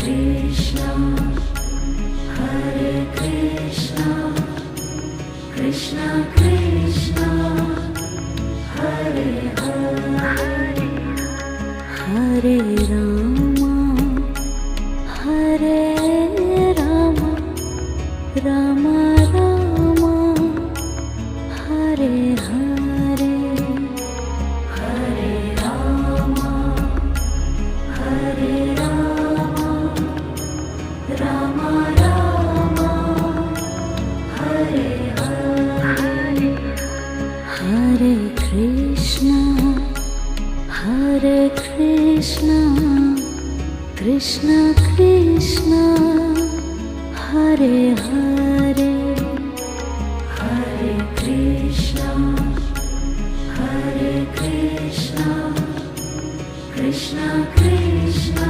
Krishna, Hare Krishna, Krishna Krishna, Hare Hare, Hare Rama, Hare Rama, Rama Rama, Hare Hare, Hare Rama, Hare Rama, Rama Rama, Hare Hare, Hare Krishna, Hare Krishna, Krishna Krishna, Hare Hare, Hare Krishna, Hare Krishna, Krishna Krishna,